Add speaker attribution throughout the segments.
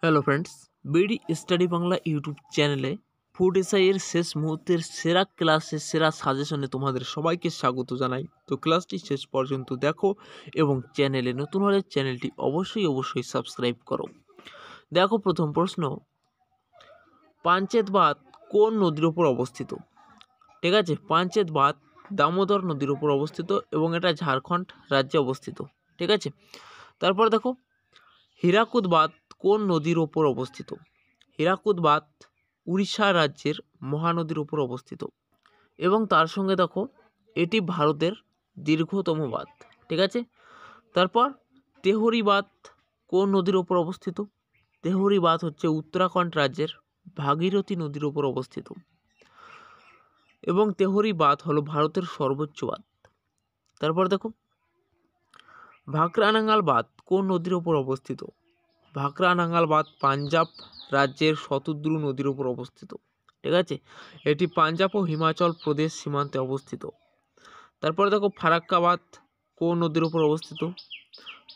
Speaker 1: Hello friends, BD study Bangla YouTube চ্যানেলে food এসআইয়ের শেষ মুহূর্তের সেরা ক্লাসের সেরা সাজেশনে তোমাদের সবাইকে স্বাগত জানাই। তো ক্লাসটি শেষ পর্যন্ত দেখো এবং চ্যানেলে নতুন হলে চ্যানেলটি অবশ্যই সাবস্ক্রাইব করো। দেখো, প্রথম প্রশ্ন, পাঞ্চেত বাঁধ কোন নদীর উপর অবস্থিত? ঠিক আছে, পাঞ্চেত বাঁধ দামোদর নদীর উপর অবস্থিত এবং এটা ঝাড়খণ্ড রাজ্যে অবস্থিত। ঠিক আছে, তারপর দেখো, হীরাকুদ বাঁধ কোন নদীর ওপর অবস্থিত? হীরাকুদ বাঁধ উড়িষ্যা রাজ্যের মহানদীর উপর অবস্থিত এবং তার সঙ্গে দেখো এটি ভারতের দীর্ঘতম বাঁধ। ঠিক আছে, তারপর তেহরি বাঁধ কোন নদীর উপর অবস্থিত? তেহরি বাঁধ হচ্ছে উত্তরাখণ্ড রাজ্যের ভাগীরথী নদীর উপর অবস্থিত এবং তেহরি বাঁধ হলো ভারতের সর্বোচ্চ বাঁধ। তারপর দেখো, ভাকরানাঙ্গাল বাঁধ কোন নদীর উপর অবস্থিত? ভাকরানাঙ্গাল বাঁধ পাঞ্জাব রাজ্যের শতদ্রু নদীর উপর অবস্থিত। ঠিক আছে, এটি পাঞ্জাব ও হিমাচল প্রদেশ সীমান্তে অবস্থিত। তারপরে দেখো, ফারাক্কা বাঁধ কোন নদীর উপর অবস্থিত?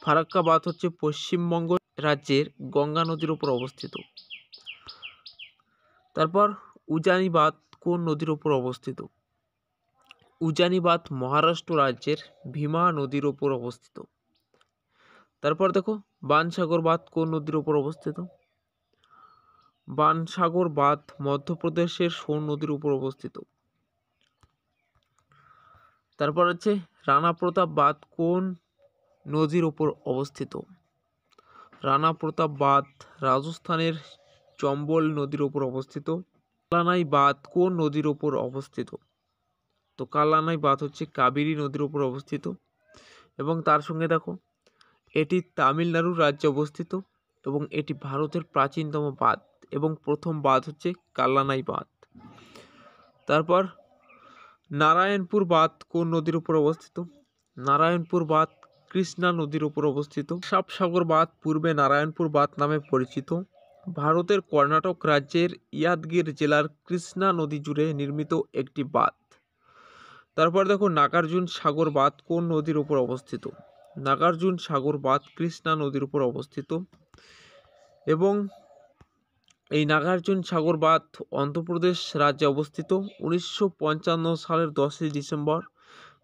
Speaker 1: ফারাক্কা বাঁধ হচ্ছে পশ্চিমবঙ্গ রাজ্যের গঙ্গা নদীর উপর অবস্থিত। তারপর উজানি বাঁধ কোন নদীর উপর অবস্থিত? উজানি বাঁধ মহারাষ্ট্র রাজ্যের ভীমা নদীর উপর অবস্থিত। তারপর দেখো, বানসাগর বাঁধ কোন নদীর উপর অবস্থিত? বানসাগর বাঁধ মধ্যপ্রদেশের সোন নদীর উপর অবস্থিত। তারপর হচ্ছে রানা প্রতাপ বাঁধ কোন নদীর উপর অবস্থিত? রানা প্রতাপ বাঁধ রাজস্থানের চম্বল নদীর উপর অবস্থিত। কালানাই বাঁধ কোন নদীর উপর অবস্থিত? তো কালানাই বাঁধ হচ্ছে কাবেরী নদীর উপর অবস্থিত এবং তার সঙ্গে দেখো এটি তামিলনাড়ু রাজ্যে অবস্থিত এবং এটি ভারতের প্রাচীনতম বাঁধ এবং প্রথম বাঁধ হচ্ছে কালানাই বাঁধ। তারপর নারায়ণপুর বাঁধ কোন নদীর উপর অবস্থিত? নারায়ণপুর বাঁধ কৃষ্ণা নদীর উপর অবস্থিত। সাপসাগর বাঁধ পূর্বে নারায়ণপুর বাঁধ নামে পরিচিত। ভারতের কর্ণাটক রাজ্যের ইয়াদগির জেলার কৃষ্ণা নদী জুড়ে নির্মিত একটি বাঁধ। তারপর দেখো, নাগার্জুন সাগর বাঁধ কোন নদীর উপর অবস্থিত? নাগার্জুন সাগর বাঁধ কৃষ্ণা নদীর উপর অবস্থিত এবং এই নাগার্জুন সাগর বাঁধ অন্ধ্রপ্রদেশ রাজ্যে অবস্থিত। 1955 সালের 10ই ডিসেম্বর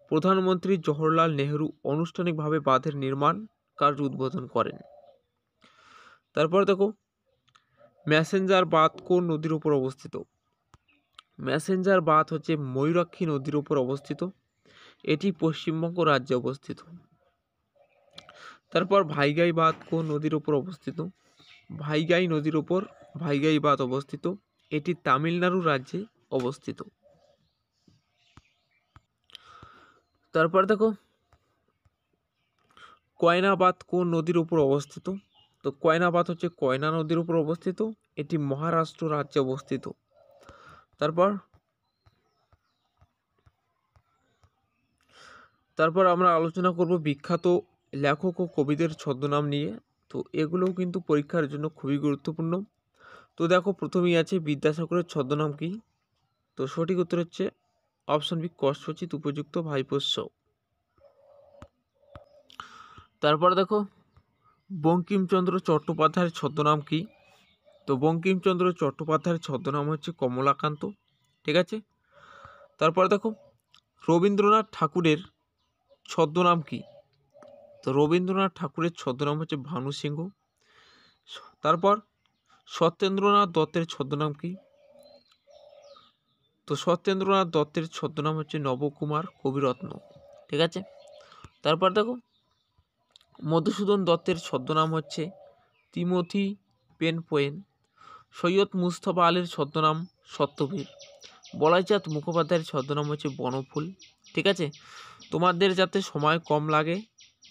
Speaker 1: প্রধানমন্ত্রী জওহরলাল নেহরু আনুষ্ঠানিকভাবে বাঁধের নির্মাণ কার্য উদ্বোধন করেন। তারপর দেখো, ম্যাসেঞ্জার বাঁধ কোন নদীর উপর অবস্থিত? ম্যাসেঞ্জার বাঁধ হচ্ছে ময়ূরাক্ষী নদীর উপর অবস্থিত। এটি পশ্চিমবঙ্গ রাজ্যে অবস্থিত। তারপর ভাইগাই বাঁধ কোন নদীর উপর অবস্থিত? ভাইগাই নদীর উপর ভাইগাই বাঁধ অবস্থিত। এটি তামিলনাড়ু রাজ্যে অবস্থিত। তারপর দেখো, কয়না বাঁধ কোন নদীর উপর অবস্থিত? তো কয়না বাঁধ হচ্ছে কয়না নদীর উপর অবস্থিত। এটি মহারাষ্ট্র রাজ্যে অবস্থিত। তারপর আমরা আলোচনা করব বিখ্যাত লেখক ও কবিদের ছদ্মনাম নিয়ে। তো এগুলোও কিন্তু পরীক্ষার জন্য খুবই গুরুত্বপূর্ণ। তো দেখো, প্রথমেই আছে বিদ্যাসাগরের ছদ্মনাম কি? তো সঠিক উত্তর হচ্ছে অপশন বি, কস্যচিৎ উপযুক্ত ভাইপোষ্য। তারপর দেখো, বঙ্কিমচন্দ্র চট্টোপাধ্যায়ের ছদ্মনাম কি? তো বঙ্কিমচন্দ্র চট্টোপাধ্যায়ের ছদ্মনাম হচ্ছে কমলাকান্ত। ঠিক আছে, তারপর দেখো, রবীন্দ্রনাথ ঠাকুরের ছদ্মনাম কি? তো রবীন্দ্রনাথ ঠাকুরের ছদ্মনাম হচ্ছে ভানু সিংহ। তারপর সত্যেন্দ্রনাথ দত্তের ছদ্মনাম কি? তো সত্যেন্দ্রনাথ দত্তের ছদ্মনাম হচ্ছে নবকুমার কবিরত্ন। ঠিক আছে, তারপর দেখো, মধুসূদন দত্তের ছদ্মনাম হচ্ছে তিমথি পেনপোয়েন। সৈয়দ মুস্তফা আলীর ছদ্মনাম সত্যবীর। বলাইচাঁদ মুখোপাধ্যায়ের ছদ্মনাম হচ্ছে বনফুল। ঠিক আছে, তোমাদের যাতে সময় কম লাগে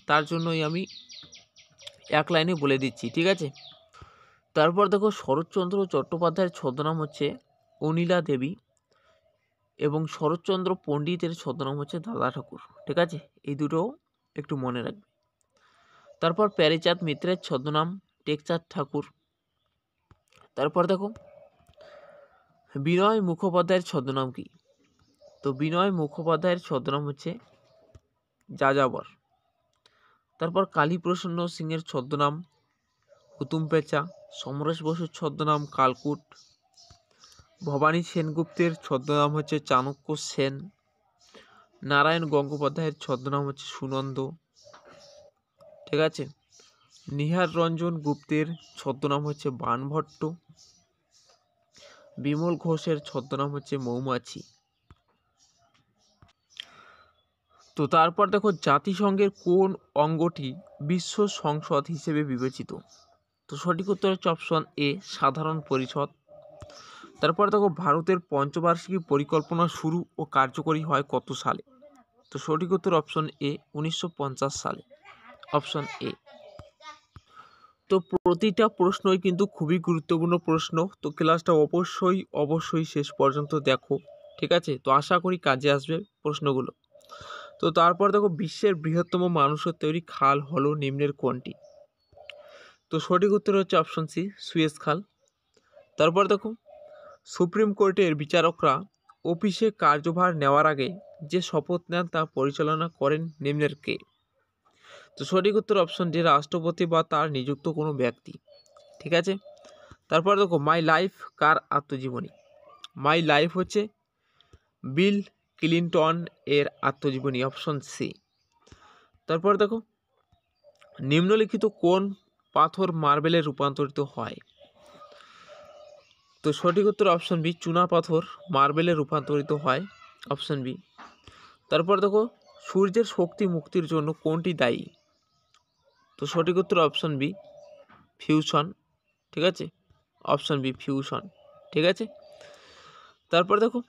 Speaker 1: তার জন্যই আমি এক লাইনে বলে দিচ্ছি। ঠিক আছে, তারপর দেখো, শরৎচন্দ্র চট্টোপাধ্যায়ের ছদ্মনাম হচ্ছে অনিলা দেবী এবং শরৎচন্দ্র পণ্ডিতের ছদ্মনাম হচ্ছে দাদা ঠাকুর। ঠিক আছে, এই দুটো একটু মনে রাখবে। তারপর প্যারীচাঁদ মিত্রের ছদ্মনাম টেকচাঁদ ঠাকুর। তারপর দেখো, বিনয় মুখোপাধ্যায়ের ছদ্মনাম কি? তো বিনয় মুখোপাধ্যায়ের ছদ্মনাম হচ্ছে যাযাবর। তারপর কালীপ্রসন্ন সিংয়ের ছদ্মনাম হুতুম পেঁচা। সমরেশ বসুর ছদ্মনাম কালকুট। ভবানী সেনগুপ্তের ছদ্মনাম হচ্ছে চাণক্য সেন। নারায়ণ গঙ্গোপাধ্যায়ের ছদ্মনাম হচ্ছে সুনন্দ। ঠিক আছে। নিহার রঞ্জন গুপ্তের ছদ্মনাম হচ্ছে বাণভট্ট। বিমল ঘোষের ছদ্মনাম হচ্ছে মৌমাছি। তো তারপর দেখো জাতিসংঘের কোন অঙ্গটি বিশ্ব সংসদ হিসেবে বিবেচিত? তো সঠিক উত্তর হচ্ছে অপশন এ সাধারণ পরিষদ। তারপর দেখো ভারতের পঞ্চবার্ষিকী পরিকল্পনা শুরু ও কার্যকরী হয় কত সালে? তো সঠিক উত্তর অপশন এ 1950 সালে। Option A. তো প্রতিটা প্রশ্নই কিন্তু খুবই গুরুত্বপূর্ণ প্রশ্ন, তো ক্লাসটা অবশ্যই শেষ পর্যন্ত দেখো। ঠিক আছে, তো আশা করি কাজে আসবে প্রশ্নগুলো। তো তারপর দেখো বিশ্বের বৃহত্তম মানুষের তৈরি খাল হলো নিম্নের কোনটি? তো সঠিক উত্তর হচ্ছে অপশন সি সুয়েজ খাল। তারপর দেখো সুপ্রিম কোর্টের বিচারকরা অফিসে কার্যভার নেওয়ার আগে যে শপথ নেন তা পরিচালনা করেন নিম্নের কে? তো সঠিক উত্তর অপশন ডি রাষ্ট্রপতি বা তার নিযুক্ত কোনো ব্যক্তি। ঠিক আছে। তারপর দেখো মাই লাইফ কার আত্মজীবনী? মাই লাইফ হচ্ছে বিল ক্লিনটন এর আত্মজীবনী। Option C. তারপর দেখো নিম্নলিখিত কোন পাথর মার্বেলে রূপান্তরিত হয়? তো সঠিক উত্তর অপশন বি চুনা পাথর মার্বেলে রূপান্তরিত হয়। Option B. তারপর দেখো সূর্যের শক্তি মুক্তির জন্য কোনটি দায়ী? তো সঠিক উত্তর অপশন বি ফিউশন। ঠিক আছে, অপশন বি ফিউশন। ঠিক আছে। তারপর দেখো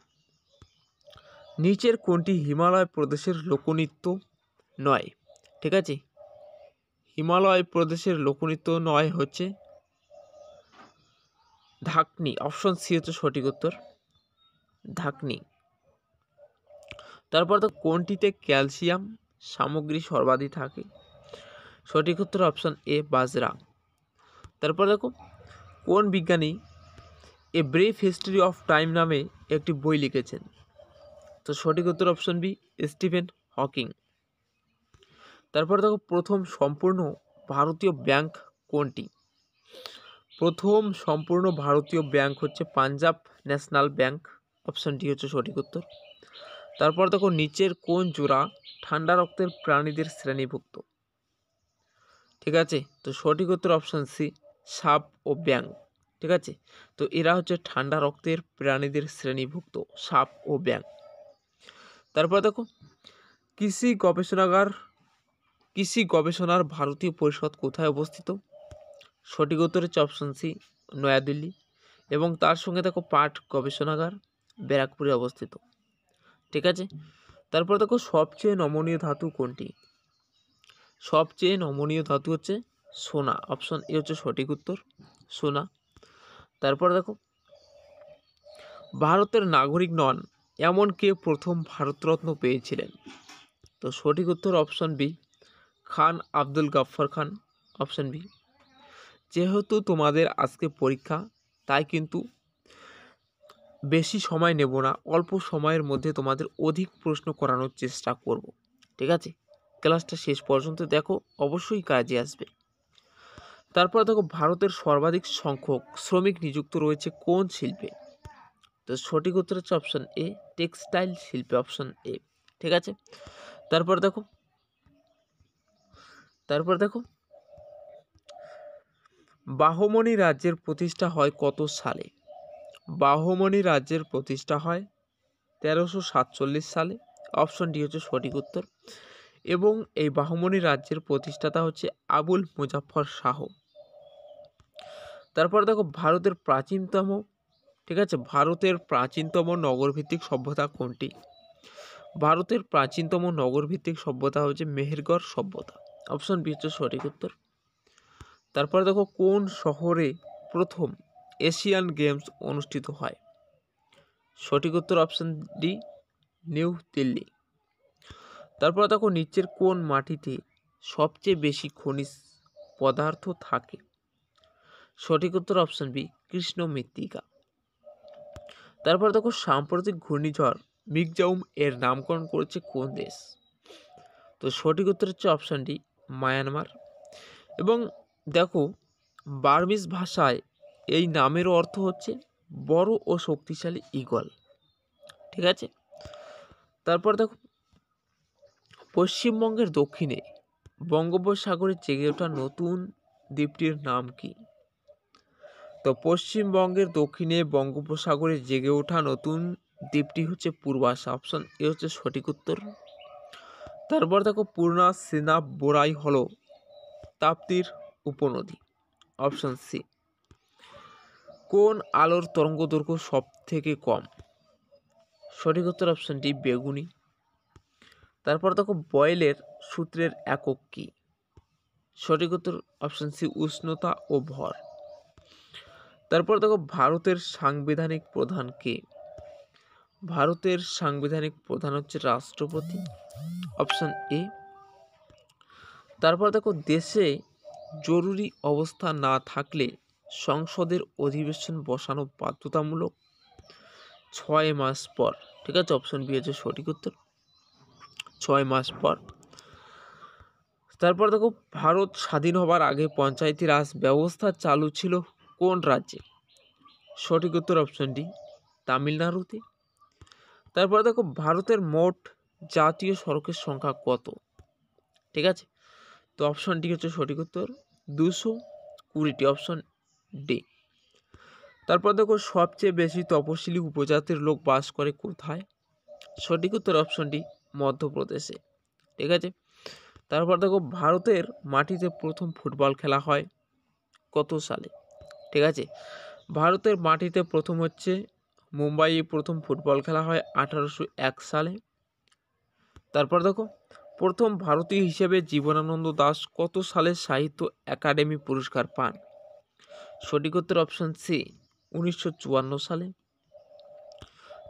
Speaker 1: নিচের কোনটি হিমালয় প্রদেশের লোকনৃত্য নয়? ঠিক আছে, হিমালয় প্রদেশের লোকনৃত্য নয় হচ্ছে ঢাকনি। অপশন সি হচ্ছে সঠিক উত্তর ঢাকনি। তারপর তো কোনটিতে ক্যালসিয়াম সামগ্রী সর্বাধিক থাকে? সঠিক উত্তর অপশন এ বাজরা। তারপর দেখো কোন বিজ্ঞানী a brief history of time নামে একটি বই লিখেছেন? তো সঠিক উত্তর অপশন বি স্টিফেন হকিং। তারপর দেখো প্রথম সম্পূর্ণ ভারতীয় ব্যাংক কোনটি? প্রথম সম্পূর্ণ ভারতীয় ব্যাংক হচ্ছে Punjab national bank. Option D হচ্ছে সঠিক উত্তর। তারপর দেখো নিচের কোন জোড়া ঠান্ডা রক্তের প্রাণীদের শ্রেণীভুক্ত? ঠিক আছে, তো সঠিক উত্তর অপশন সি সাপ ও ব্যাঙ। ঠিক আছে, তো এরা হচ্ছে ঠান্ডা রক্তের প্রাণীদের শ্রেণীভুক্ত সাপ ও ব্যাঙ। তারপর দেখো কৃষি গবেষণার ভারতীয় পরিষদ কোথায় অবস্থিত? সঠিক উত্তর হচ্ছে অপশন সি নয়াদিল্লি, এবং তার সঙ্গে দেখো পাট গবেষণাগার ব্যারাকপুরে অবস্থিত। ঠিক আছে। তারপর দেখো সবচেয়ে নমনীয় ধাতু কোনটি? সবচেয়ে নমনীয় ধাতু হচ্ছে সোনা। অপশন এ হচ্ছে সঠিক উত্তর সোনা। তারপর দেখো ভারতের নাগরিক নন এমন কে প্রথম ভারতরত্ন পেয়েছিলেন? তো সঠিক উত্তর option B Khan Abdul Gaffar Khan. Option B. যেহেতু তোমাদের আজকে পরীক্ষা, তাই কিন্তু বেশি সময় নেব না, অল্প সময়ের মধ্যে তোমাদের অধিক প্রশ্ন করানোর চেষ্টা করব। ঠিক আছে, ক্লাসটা শেষ পর্যন্ত দেখো, অবশ্যই কাজে আসবে। তারপর দেখো ভারতের সর্বাধিক সংখ্যক শ্রমিক নিযুক্ত রয়েছে কোন শিল্পে? তো সঠিক উত্তর হচ্ছে অপশন এ টেক্সটাইল শিল্পে। Option A. ঠিক আছে। তারপর দেখো বাহমনি রাজ্যের প্রতিষ্ঠা হয় কত সালে? বাহমনি রাজ্যের প্রতিষ্ঠা হয় 1347 সালে। অপশন ডি হচ্ছে সঠিক উত্তর, এবং এই বাহমনি রাজ্যের প্রতিষ্ঠাতা হচ্ছে আবুল মুজাফফর শাহ। তারপর দেখো ভারতের প্রাচীনতম নগরভিত্তিক সভ্যতা কোনটি? ভারতের প্রাচীনতম নগরভিত্তিক সভ্যতা হচ্ছে মেহেরগড় সভ্যতা। অপশন বি হচ্ছে সঠিক উত্তর। তারপর দেখো কোন শহরে প্রথম এশিয়ান গেমস অনুষ্ঠিত হয়? সঠিক উত্তর অপশন ডি নিউ দিল্লি। তারপর দেখো নিচের কোন মাটিতে সবচেয়ে বেশি খনিজ পদার্থ থাকে? সঠিক উত্তর অপশন বি কৃষ্ণ মৃত্তিকা। তারপর দেখো সাম্প্রতিক ঘূর্ণিঝড় মিগজাউম এর নামকরণ করেছে কোন দেশ? তো সঠিক উত্তর হচ্ছে অপশন ডি মায়ানমার। এবং দেখো বার্মিজ ভাষায় এই নামের অর্থ হচ্ছে বড় ও শক্তিশালী ঈগল। ঠিক আছে, তারপর দেখো পশ্চিমবঙ্গের দক্ষিণে বঙ্গোপসাগরে জেগে ওঠা নতুন দ্বীপটির নাম কি? তো পশ্চিমবঙ্গের দক্ষিণে বঙ্গোপসাগরে জেগে ওঠা নতুন দ্বীপটি হচ্ছে পূর্বাশা, অপশন এ হচ্ছে সঠিক উত্তর। তারপর দেখো পূর্ণা সেনাব বোরাই হলো তাপ্তির উপনদী, অপশন সি। কোন আলোর তরঙ্গদৈর্ঘ্য সব থেকে কম? সঠিক উত্তর অপশন ডি বেগুনি। তারপর দেখো বয়েলের সূত্রের একক কি? সঠিক উত্তর অপশন সি উষ্ণতা ও ভর। তারপর দেখো ভারতের সাংবিধানিক প্রধান কে? ভারতের সাংবিধানিক প্রধান হচ্ছে রাষ্ট্রপতি, অপশন এ। তারপর দেখো দেশে জরুরি অবস্থা না থাকলে সংসদের অধিবেশন বসানো বাধ্যতামূলক 6 মাস পর। ঠিক আছে, অপশন বি হচ্ছে সঠিক উত্তর, 6 মাস পর। তারপর দেখো ভারত স্বাধীন হবার আগে পঞ্চায়েতি রাজ ব্যবস্থা চালু ছিল কোন রাজ্যে? সঠিক উত্তর অপশন ডি তামিলনাড়ুতে। তারপর দেখো ভারতের মোট জাতীয় সড়কের সংখ্যা কত? ঠিক আছে, তো অপশন ডি হচ্ছে সঠিক উত্তর 220টি, অপশন ডি। তারপর দেখো সবচেয়ে বেশি তপশিলি উপজাতির লোক বাস করে কোথায়? সঠিক উত্তর অপশন ডি মধ্যপ্রদেশে। ঠিক আছে, তারপর দেখো ভারতের মাটিতে প্রথম ফুটবল খেলা হয় কত সালে? ঠিক আছে, ভারতের মাটিতে প্রথম হচ্ছে মুম্বাইয়ে প্রথম ফুটবল খেলা হয় 1801 সালে। তারপর দেখো প্রথম ভারতীয় হিসেবে জীবনানন্দ দাশ কত সালে সাহিত্য একাডেমি পুরস্কার পান? সঠিক উত্তর অপশন সি 1954 সালে।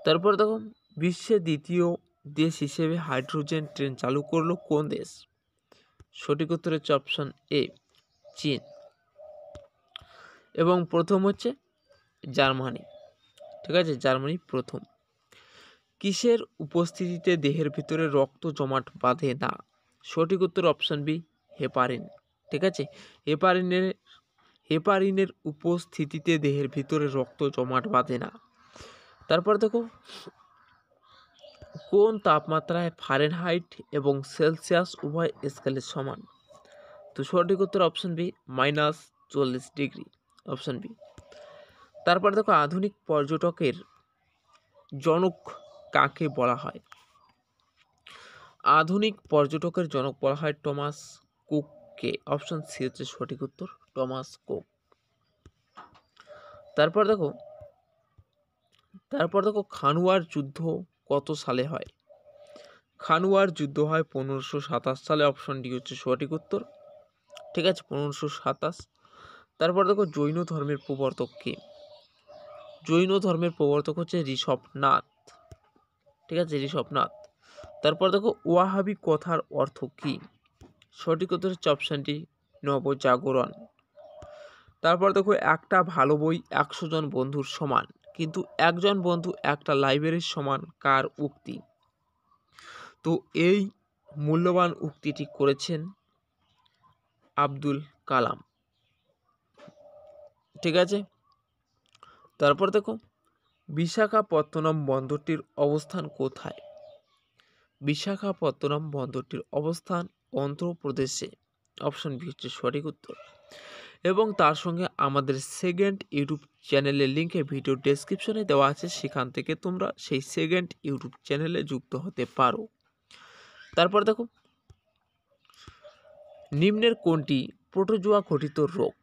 Speaker 1: তারপর দেখো বিশ্বের দ্বিতীয় দেশ হিসেবে হাইড্রোজেন ট্রেন চালু করলো কোন দেশ? সঠিক উত্তর হচ্ছে অপশন এ চীন, এবং প্রথম হচ্ছে জার্মানি। ঠিক আছে, জার্মানি প্রথম। কিসের উপস্থিতিতে দেহের ভিতরে রক্ত জমাট বাঁধে না? সঠিক উত্তর অপশন বি হেপারিন। ঠিক আছে, হেপারিনের উপস্থিতিতে দেহের ভিতরে রক্ত জমাট বাঁধে না। তারপর দেখো কোন তাপমাত্রায় ফারেনহাইট এবং সেলসিয়াস উভয় স্কেলের সমান? তো সঠিক উত্তর অপশন বি -40°, অপশন বি। তারপর দেখো আধুনিক পর্যটকের জনক কাকে বলা হয়? আধুনিক পর্যটকের জনক বলা হয় টমাস কুককে, অপশন সি হচ্ছে সঠিক উত্তর টমাস কুক। তারপর দেখো খানুয়ার যুদ্ধ কত সালে হয়? খানুয়ার যুদ্ধ হয় 1527 সালে, অপশন ডি হচ্ছে সঠিক উত্তর। ঠিক আছে, 1527। তারপর দেখো জৈন ধর্মের প্রবর্তক কে? জৈন ধর্মের প্রবর্তক হচ্ছে ঋষভনাথ। ঠিক আছে, ঋষভনাথ। তারপর দেখো ওয়াহাবি কথার অর্থ কি? সঠিক উত্তর হচ্ছে অপশন ডি নবজাগরণ। তারপর দেখো একটা ভালো বই 100 জন বন্ধুর সমান, কিন্তু একজন বন্ধু একটা লাইব্রেরির সমান কার উক্তি? তো এই মূল্যবান উক্তিটি করেছেন আব্দুল কালাম। ঠিক আছে, তারপর দেখো বিশাখাপত্তনম বন্দরটির অবস্থান কোথায়? বিশাখাপত্তনম বন্দরটির অবস্থান অন্ধ্রপ্রদেশে, অপশন বি হচ্ছে সঠিক উত্তর। এবং তার সঙ্গে আমাদের সেকেন্ড ইউটিউব চ্যানেলের লিঙ্কে ভিডিও ডেসক্রিপশনে দেওয়া আছে, সেখান থেকে তোমরা সেই সেকেন্ড ইউটিউব চ্যানেলে যুক্ত হতে পারো। তারপর দেখো নিম্নের কোনটি প্রোটোজোয়া ঘটিত রোগ?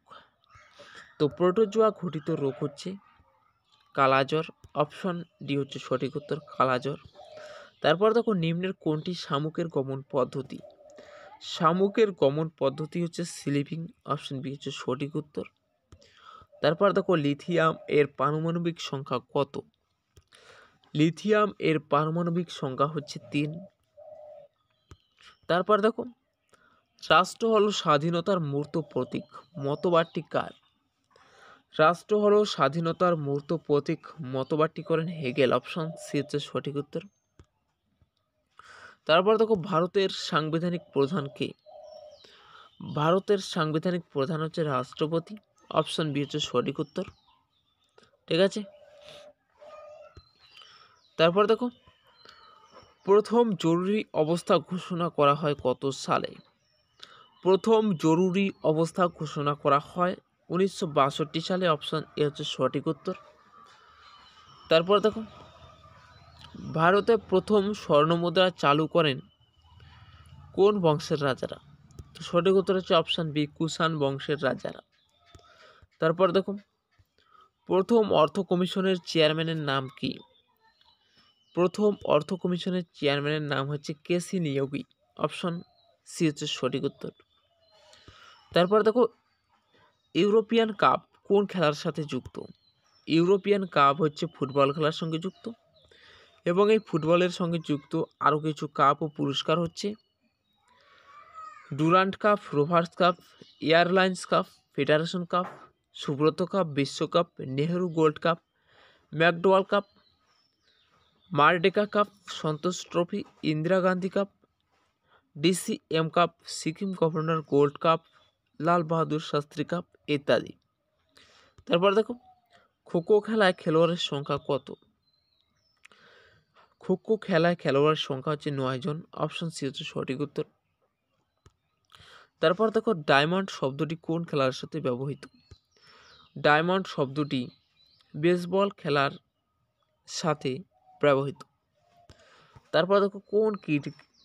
Speaker 1: তো প্রোটোজোয়া ঘটিত রোগ হচ্ছে কালাজ্বর, অপশন ডি হচ্ছে সঠিক উত্তর কালাজ্বর। তারপর দেখো নিম্নের কোনটি শামুকের গমন পদ্ধতি? শামুকের গমন পদ্ধতি হচ্ছে স্লিপিং, অপশন বি হচ্ছে সঠিক উত্তর। তারপর দেখো লিথিয়াম এর পারমাণবিক সংখ্যা কত? লিথিয়াম এর পারমাণবিক সংখ্যা হচ্ছে 3। তারপর দেখো রাষ্ট্র হলো স্বাধীনতার মূর্ত প্রতীক, মতবাদটি কার? রাষ্ট্র হলো স্বাধীনতার মূর্ত প্রতীক, মতবাদটি করেন হেগেল, অপশন সি হচ্ছে সঠিক উত্তর। তারপর দেখো ভারতের সাংবিধানিক প্রধান কে? ভারতের সাংবিধানিক প্রধান হচ্ছে রাষ্ট্রপতি, অপশন বি হচ্ছে সঠিক উত্তর। ঠিক আছে, তারপর দেখো প্রথম জরুরি অবস্থা ঘোষণা করা হয় কত সালে? প্রথম জরুরি অবস্থা ঘোষণা করা হয় 1962 সালে। অপশন এ হচ্ছে সঠিক উত্তর। তারপর দেখো ভারতে প্রথম স্বর্ণমুদ্রা চালু করেন কোন বংশের রাজারা? তো সঠিক উত্তর হচ্ছে অপশন বি, কুষাণ বংশের রাজারা। তারপর দেখো প্রথম অর্থ কমিশনের চেয়ারম্যানের নাম কি? প্রথম অর্থ কমিশনের চেয়ারম্যানের নাম হচ্ছে কেসি নিয়োগী। অপশন সি হচ্ছে সঠিক উত্তর। তারপর দেখো ইউরোপিয়ান কাপ কোন খেলার সাথে যুক্ত? ইউরোপিয়ান কাপ হচ্ছে ফুটবল খেলার সঙ্গে যুক্ত, এবং এই ফুটবলের সঙ্গে যুক্ত আরও কিছু কাপ ও পুরস্কার হচ্ছে Durand Cup, Rovers Cup, Airlines Cup, Federation Cup, Subroto Cup, বিশ্বকাপ, Nehru Gold Cup, McDowell Cup, Merdeka Cup, Santosh Trophy, Indira Gandhi Cup, DCM Cup, Sikkim Governor Gold Cup, Lal Bahadur Shastri Cup ইত্যাদি। তারপর দেখো খোখো খেলায় খেলোয়াড়ের সংখ্যা কত? খোখো খেলায় খেলোয়াড়ের সংখ্যা হচ্ছে 9 জন। অপশন সি হচ্ছে সঠিক উত্তর। তারপর দেখো ডায়মন্ড শব্দটি কোন খেলার সাথে ব্যবহৃত? ডায়মন্ড শব্দটি বেসবল খেলার সাথে ব্যবহৃত। তারপর দেখো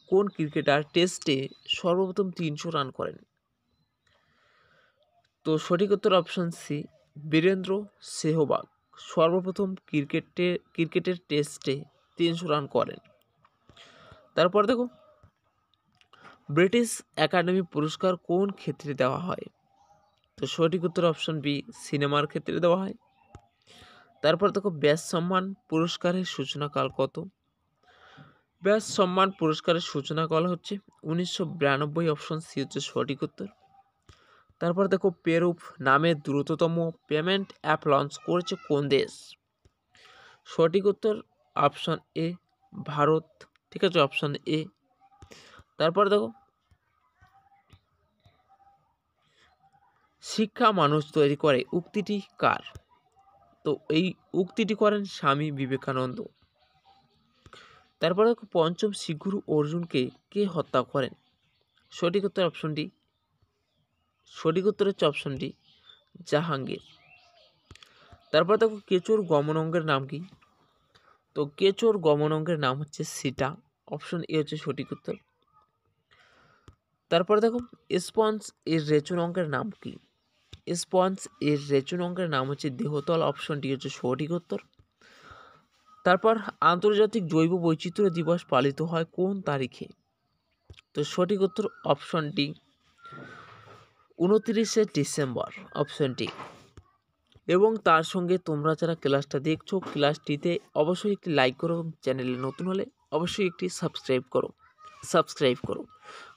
Speaker 1: কোন ক্রিকেটার টেস্টে সর্বপ্রথম 300 রান করেন? তো সঠিক উত্তর অপশন সি, বীরেন্দ্র সেহবাগ সর্বপ্রথম ক্রিকেটের টেস্টে 300 রান করেন। তারপর দেখো ব্রিটিশ একাডেমি পুরস্কার কোন ক্ষেত্রে দেওয়া হয়? তো সঠিক উত্তর অপশন বি, সিনেমার ক্ষেত্রে দেওয়া হয়। তারপর দেখো ব্যাস সম্মান পুরস্কারের সূচনাকাল কত? ব্যাস সম্মান পুরস্কারের সূচনাকাল হচ্ছে 1992। অপশন সি হচ্ছে সঠিক উত্তর। তারপর দেখো পেরুপ নামের দ্রুততম পেমেন্ট অ্যাপ লঞ্চ করেছে কোন দেশ? সঠিক উত্তর অপশন এ, ভারত। ঠিক আছে, অপশন এ। তারপর দেখো শিক্ষা মানুষ তৈরি করে উক্তিটি কার? তো এই উক্তিটি করেন স্বামী বিবেকানন্দ। তারপর দেখো পঞ্চম শিখ গুরু অর্জুনকে কে হত্যা করেন? সঠিক উত্তর অপশন ডি। সঠিক উত্তর হচ্ছে অপশন ডি, জাহাঙ্গীর। তারপর দেখো কেচোর গমন অঙ্গের নাম কি? তো কেচোর গমন অঙ্গের নাম হচ্ছে সিটা। অপশন এ হচ্ছে সঠিক উত্তর। তারপর দেখো স্পঞ্জ এর রেচন অঙ্গের নাম কি? স্পঞ্জ এর রেচন অঙ্গের নাম হচ্ছে দেহতল। অপশন ডি হচ্ছে সঠিক উত্তর। তারপর আন্তর্জাতিক জৈব বৈচিত্র্য দিবস পালিত হয় কোন তারিখে? তো সঠিক উত্তর অপশন ডি, 29শে ডিসেম্বর। Option D. এবং তার সঙ্গে তোমরা যারা ক্লাসটা দেখছো, ক্লাসটিতে অবশ্যই একটি লাইক করো, চ্যানেলে নতুন হলে অবশ্যই একটি সাবস্ক্রাইব করো,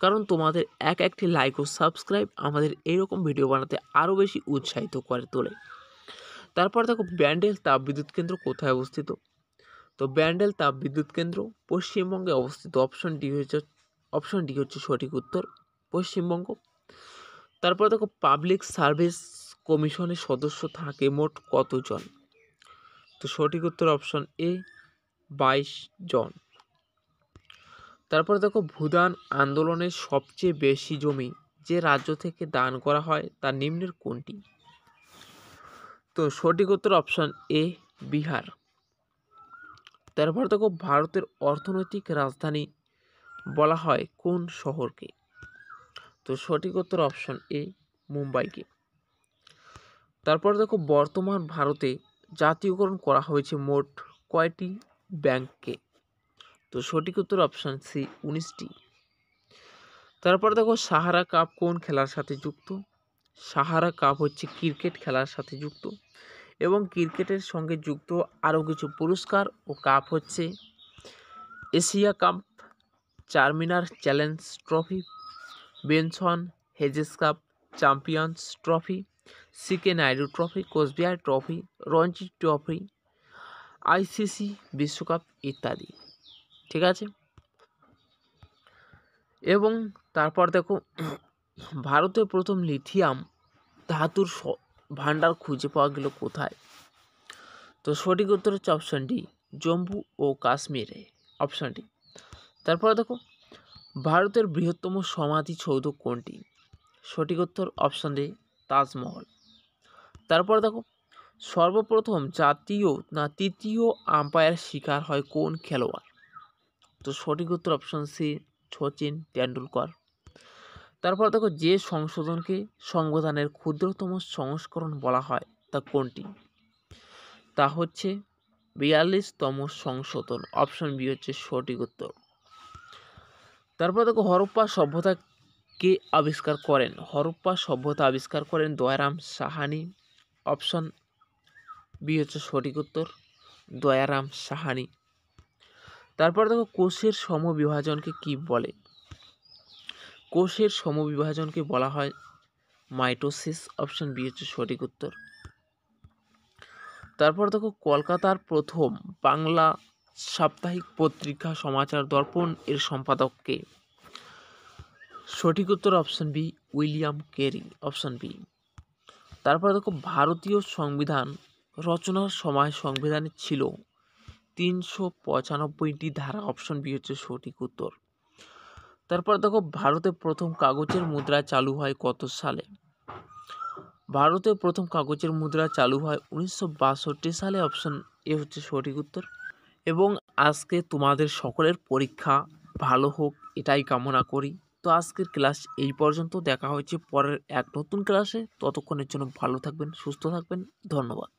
Speaker 1: কারণ তোমাদের একটি লাইক ও সাবস্ক্রাইব আমাদের এইরকম ভিডিও বানাতে আরও বেশি উৎসাহিত করে তোলে। তারপর দেখো ব্যান্ডেল তাপবিদ্যুৎ কেন্দ্র কোথায় অবস্থিত? তো ব্যান্ডেল তাপবিদ্যুৎ কেন্দ্র পশ্চিমবঙ্গে অবস্থিত। অপশন ডি হচ্ছে সঠিক উত্তর, পশ্চিমবঙ্গ। তারপর দেখো পাবলিক সার্ভিস কমিশনের সদস্য থাকে মোট কতজন? তো সঠিক উত্তর অপশন এ, 22 জন। তারপর দেখো ভূদান আন্দোলনের সবচেয়ে বেশি জমি যে রাজ্য থেকে দান করা হয় তার নিম্নের কোনটি? তো সঠিক উত্তর অপশন এ, বিহার। তারপর দেখো ভারতের অর্থনৈতিক রাজধানী বলা হয় কোন শহরকে? তো সঠিক উত্তর অপশন এ, মুম্বাইকে। তারপর দেখো বর্তমান ভারতে জাতীয়করণ করা হয়েছে মোট কয়টি ব্যাংককে? তো সঠিক উত্তর অপশন সি, 19টি। তারপর দেখো সাহারা কাপ কোন খেলার সাথে যুক্ত? সাহারা কাপ হচ্ছে ক্রিকেট খেলার সাথে যুক্ত, এবং ক্রিকেটের সঙ্গে যুক্ত আরও কিছু পুরস্কার ও কাপ হচ্ছে Asia Cup, Charminar Challenge Trophy, Benson Hedges Cup, Champions Trophy, CK Naidu Trophy, Cooch Behar Trophy, Ranji Trophy, ICC বিশ্বকাপ ইত্যাদি। ঠিক আছে, এবং তারপর দেখো ভারতে প্রথম লিথিয়াম ধাতুর ভাণ্ডার খুঁজে পাওয়া গেল কোথায়? তো সঠিক উত্তর হচ্ছে অপশান ডি, জম্মু ও কাশ্মীরে, অপশান ডি। তারপরে দেখো, ভারতের বৃহত্তম সমাধিসৌধ কোনটি? সঠিক উত্তর অপশান ডি, তাজমহল। তারপরে দেখো, সর্বপ্রথম জাতীয় না তৃতীয় আম্পায়ার শিকার হয় কোন খেলোয়াড়? তো সঠিক উত্তর অপশান সি, সচিন তেন্ডুলকর। তারপর দেখো, যে সংশোধনকে সংবিধানের ক্ষুদ্রতম সংস্করণ বলা হয় তা কোনটি? তা হচ্ছে 42তম সংশোধন, অপশন বি হচ্ছে সঠিক উত্তর। তারপর দেখো, হরপ্পা সভ্যতা কে আবিষ্কার করেন? হরপ্পা সভ্যতা আবিষ্কার করেন দয়ারাম সাহানি, অপশন বি হচ্ছে সঠিক উত্তর, দয়ারাম সাহানি। তারপর দেখো, কোষের সমবিভাজনকে কি বলে? কোষের সমবিভাজনকে বলা হয় মাইটোসিস, অপশন বি হচ্ছে সঠিক উত্তর। তারপর দেখো, কলকাতার প্রথম বাংলা সাপ্তাহিক পত্রিকা সমাচার দর্পণ এর সম্পাদক কে? সঠিক উত্তর option B, William Carey, option B. তারপর দেখো, ভারতীয় সংবিধান রচনার সময় সংবিধানে ছিল 395টি ধারা, অপশন বি হচ্ছে সঠিক উত্তর। তারপর দেখো, ভারতে প্রথম কাগজের মুদ্রা চালু হয় কত সালে? ভারতে প্রথম কাগজের মুদ্রা চালু হয় 1962 সালে, অপশন এ হচ্ছে সঠিক উত্তর। এবং আজকে তোমাদের সকলের পরীক্ষা ভালো হোক এটাই কামনা করি। তো আজকের ক্লাস এই পর্যন্ত, দেখা হচ্ছে পরের এক নতুন ক্লাসে। ততক্ষণের জন্য ভালো থাকবেন, সুস্থ থাকবেন, ধন্যবাদ।